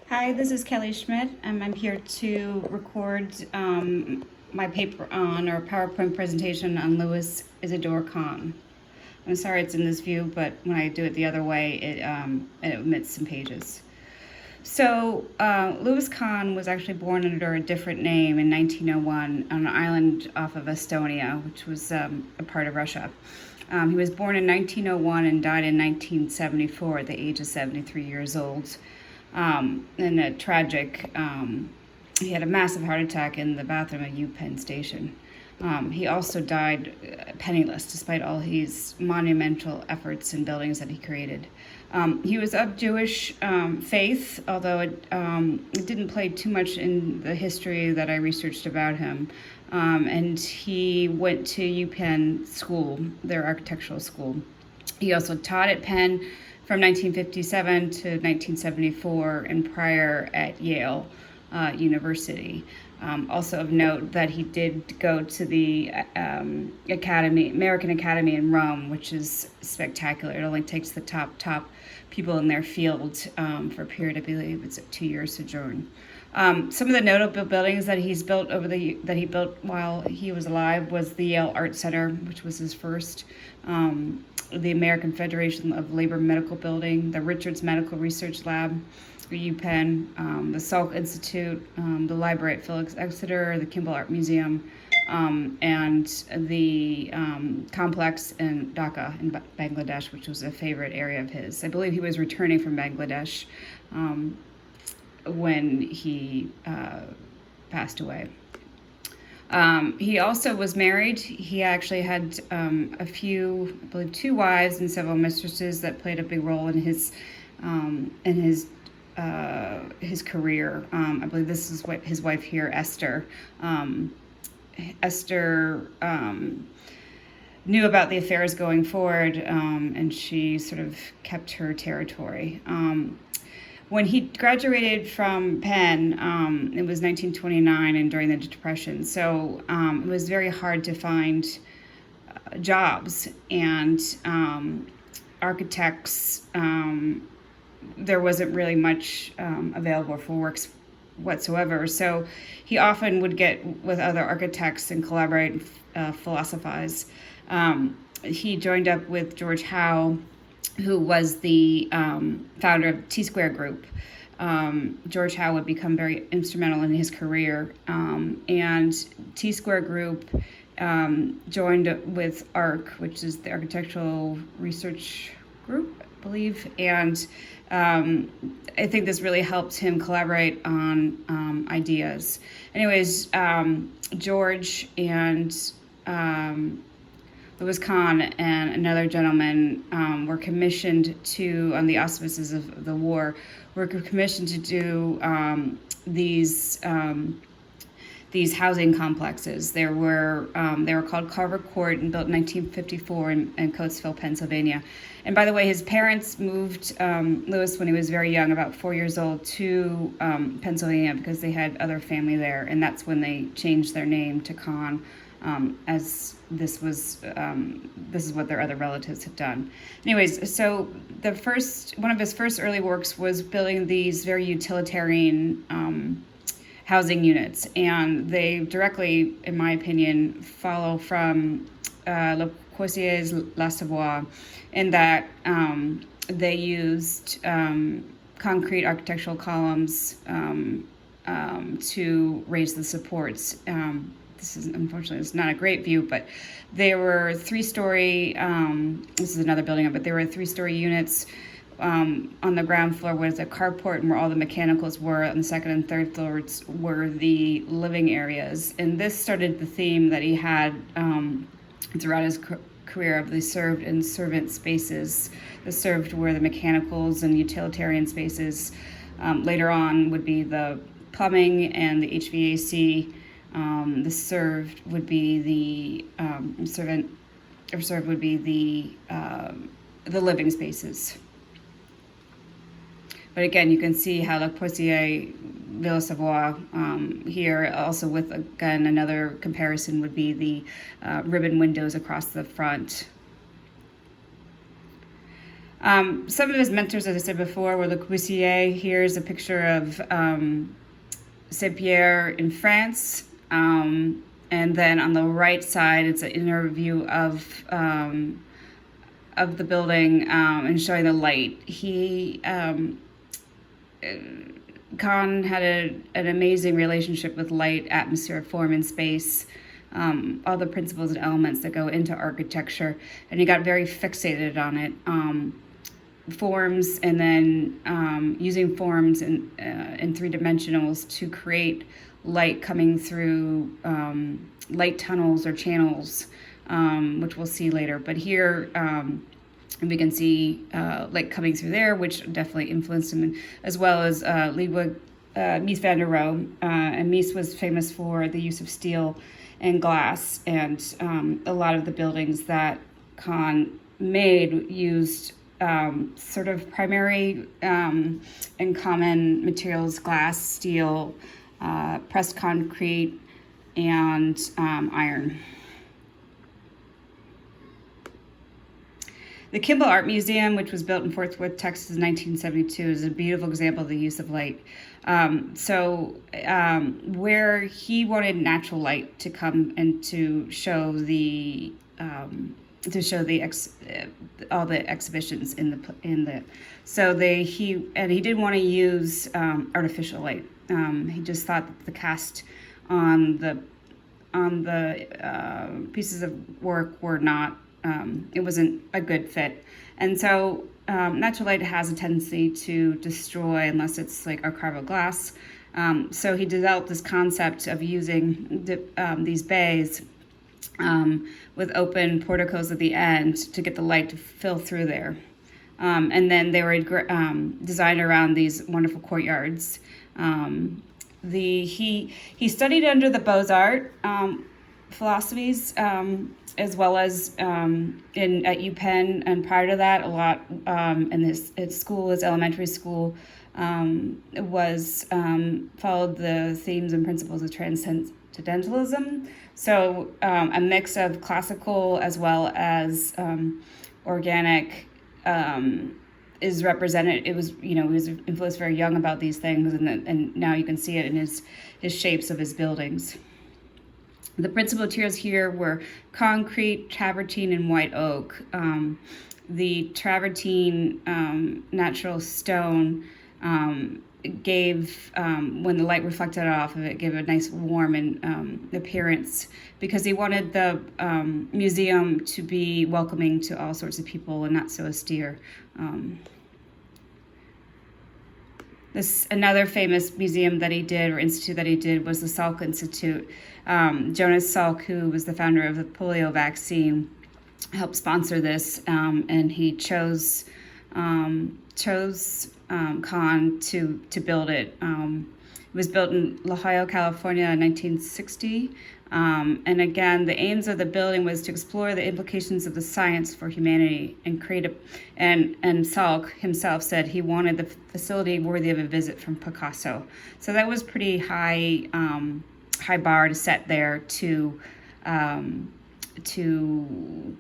Hi, this is Kelly Schmidt, and I'm here to record my paper on or PowerPoint presentation on Louis Kahn. I'm sorry it's in this view, but when I do it the other way, it omits some pages. So, Louis Kahn was actually born under a different name in 1901 on an island off of Estonia, which was a part of Russia. He was born in 1901 and died in 1974 at the age of 73 years old. In a tragic, he had a massive heart attack in the bathroom at UPenn Station. He also died penniless despite all his monumental efforts and buildings that he created. He was of Jewish faith, although it didn't play too much in the history that I researched about him. And he went to UPenn School, their architectural school. He also taught at Penn from 1957 to 1974 and prior at Yale University. Also of note that he did go to the American Academy in Rome, which is spectacular. It only takes the top people in their field for a period, I believe it's a 2-year sojourn. Some of the notable buildings that he built while he was alive was the Yale Art Center, which was his first. The American Federation of Labor Medical Building, the Richards Medical Research Lab, UPenn, the Salk Institute, the Library at Felix Exeter, the Kimball Art Museum, and the complex in Dhaka in Bangladesh, which was a favorite area of his. I believe he was returning from Bangladesh when he passed away. He also was married. He actually had a few, I believe, 2 wives and several mistresses that played a big role in his career. I believe this is what his wife here, Esther. Esther knew about the affairs going forward, and she sort of kept her territory. When he graduated from Penn, it was 1929 and during the Depression, so it was very hard to find jobs, and architects, there wasn't really much available for works whatsoever, so he often would get with other architects and collaborate and philosophize. He joined up with George Howe, who was the founder of T-Square Group. George Howe would become very instrumental in his career. And T-Square Group joined with ARC, which is the Architectural Research Group, I believe. And I think this really helped him collaborate on ideas. Anyways, George and Louis Kahn and another gentleman were commissioned to, on the auspices of the war, were commissioned to do these housing complexes. They were called Carver Court and built in 1954 in Coatesville, Pennsylvania. And by the way, his parents moved Louis when he was very young, about 4 years old, to Pennsylvania because they had other family there, and that's when they changed their name to Kahn. As this is what their other relatives had done. Anyways, so one of his first early works was building these very utilitarian housing units, and they directly, in my opinion, follow from Le Corsier's La Savoie, in that they used concrete architectural columns to raise the supports. This is, unfortunately, it's not a great view, but they were 3-story, this is another building, but there were 3-story units. On the ground floor was a carport, and where all the mechanicals were. On the second and third floors were the living areas. And this started the theme that he had throughout his career of the served and servant spaces. The served were the mechanicals and utilitarian spaces. Later on would be the plumbing and the HVAC. The served would be the served would be the living spaces. But again, you can see how Le Corbusier, Villa Savoie here, also with, again, another comparison would be the ribbon windows across the front. Some of his mentors, as I said before, were Le Corbusier. Here's a picture of Saint-Pierre in France. And then on the right side, it's an inner view of the building and showing the light. Kahn had an amazing relationship with light, atmosphere, form, and space. All the principles and elements that go into architecture, and he got very fixated on it. Forms, and then using forms in 3-dimensionals to create light coming through light tunnels or channels, which we'll see later. But here we can see light coming through there, which definitely influenced him, as well as Mies van der Rohe. And Mies was famous for the use of steel and glass, and a lot of the buildings that Kahn made used sort of primary and common materials: glass, steel, pressed concrete, and iron. The Kimball Art Museum, which was built in Fort Worth, Texas in 1972, is a beautiful example of the use of light. Where he wanted natural light to come and to show all the exhibitions he didn't want to use artificial light. He just thought that the cast on the pieces of work were not, it wasn't a good fit. And so natural light has a tendency to destroy unless it's like archival glass. So he developed this concept of using these bays with open porticos at the end to get the light to fill through there. And then they were designed around these wonderful courtyards. He studied under the Beaux-Arts philosophies, as well as at UPenn, and prior to that, a lot in his school, his elementary school, was followed the themes and principles of transcendentalism. So a mix of classical as well as organic is represented. It was, he was influenced very young about these things, and now you can see it in his shapes of his buildings. The principal materials here were concrete, travertine, and white oak. The travertine natural stone gave, when the light reflected off of it, gave a nice warm and appearance, because he wanted the museum to be welcoming to all sorts of people and not so austere. Another famous museum that he did, or institute that he did, was the Salk Institute. Jonas Salk, who was the founder of the polio vaccine, helped sponsor this, and he chose Kahn to build it. It was built in La Jolla, California in 1960. And again, the aims of the building was to explore the implications of the science for humanity and create and Salk himself said he wanted the facility worthy of a visit from Picasso. So that was pretty high bar to set there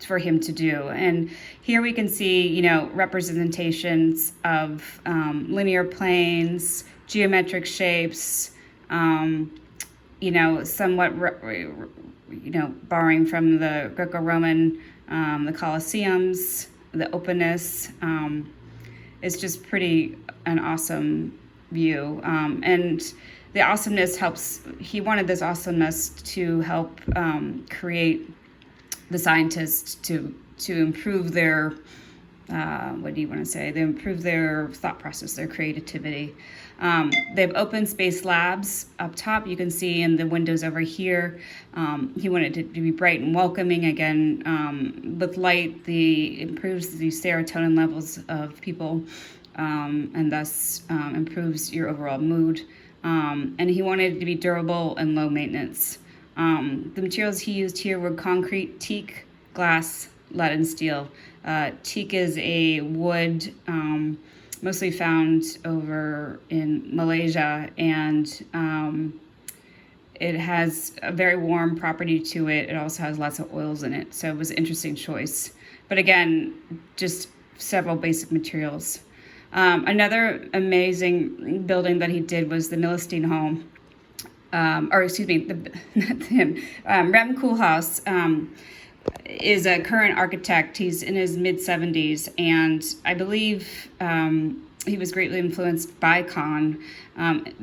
for him to do. And here we can see, representations of linear planes, geometric shapes, somewhat, borrowing from the Greco-Roman, the Colosseums, the openness. It's just an awesome view. And the awesomeness he wanted this awesomeness to help create the scientists to improve their, they improve their thought process, their creativity. They have open space labs up top. You can see in the windows over here. He wanted it to be bright and welcoming. Again, with light, improves the serotonin levels of people, and thus improves your overall mood. And he wanted it to be durable and low maintenance. The materials he used here were concrete, teak, glass, lead, and steel. Teak is a wood mostly found over in Malaysia, and it has a very warm property to it. It also has lots of oils in it, so it was an interesting choice. But again, just several basic materials. Another amazing building that he did was the Milstein Home. Or excuse me, not him. Rem Koolhaas is a current architect. He's in his mid-70s, and I believe he was greatly influenced by Kahn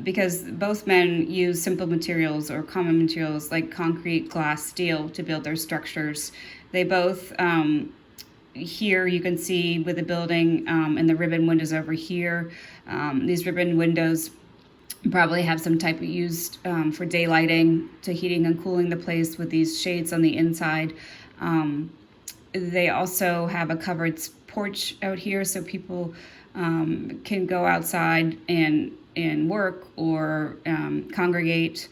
because both men use simple materials or common materials like concrete, glass, steel to build their structures. They both, here you can see with the building and the ribbon windows over here, these ribbon windows probably have some type of used for daylighting, to heating and cooling the place with these shades on the inside. They also have a covered porch out here so people can go outside and work or congregate.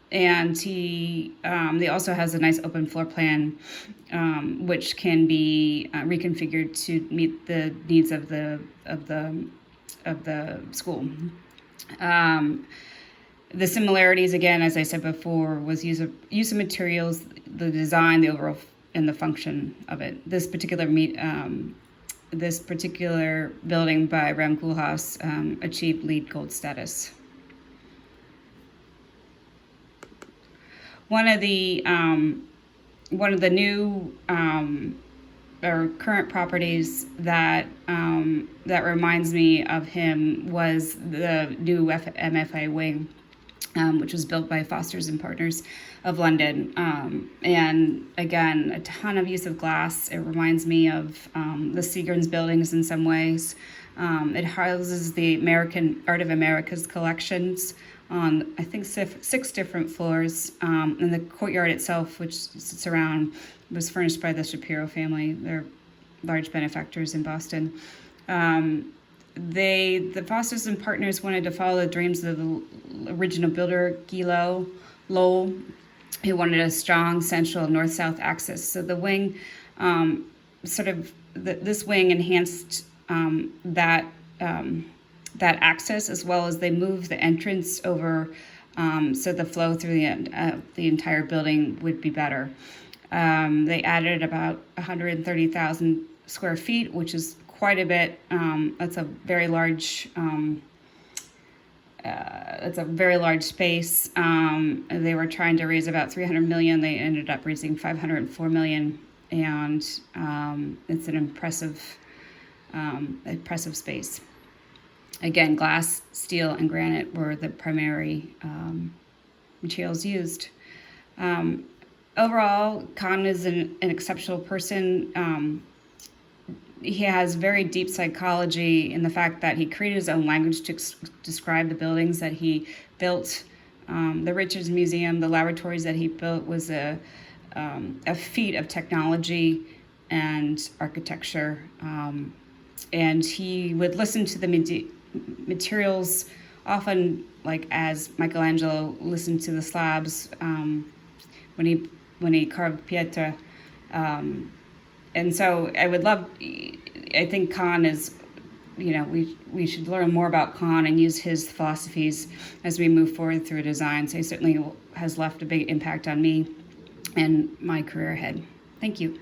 And he also has a nice open floor plan, which can be reconfigured to meet the needs of the school. The similarities, again, as I said before, was use of materials, the design, the overall, and the function of it. This particular building by Rem Koolhaas achieved LEED Gold status. One of the new or current properties that reminds me of him was the new MFA wing, which was built by Fosters and Partners of London. And again, a ton of use of glass. It reminds me of the Seagram's buildings in some ways. It houses the Art of America's collections on, I think, 6 different floors. And the courtyard itself, which sits around, was furnished by the Shapiro family. They're large benefactors in Boston. The Fosters and Partners wanted to follow the dreams of the original builder, Guy Lowell, who wanted a strong central north-south axis. So the wing, this wing enhanced that axis, as well as they moved the entrance over so the flow through the entire building would be better. They added about 130,000 square feet, which is quite a bit. That's a very large. It's a very large space. They were trying to raise about 300 million. They ended up raising 504 million, and it's an impressive space. Again, glass, steel, and granite were the primary materials used. Overall, Kahn is an exceptional person. He has very deep psychology in the fact that he created his own language to describe the buildings that he built. The Richards Museum, the laboratories that he built, was a feat of technology and architecture. And he would listen to the materials, often like as Michelangelo listened to the slabs when he carved Pietra. And so I think Kahn is, we should learn more about Kahn and use his philosophies as we move forward through design. So he certainly has left a big impact on me and my career ahead. Thank you.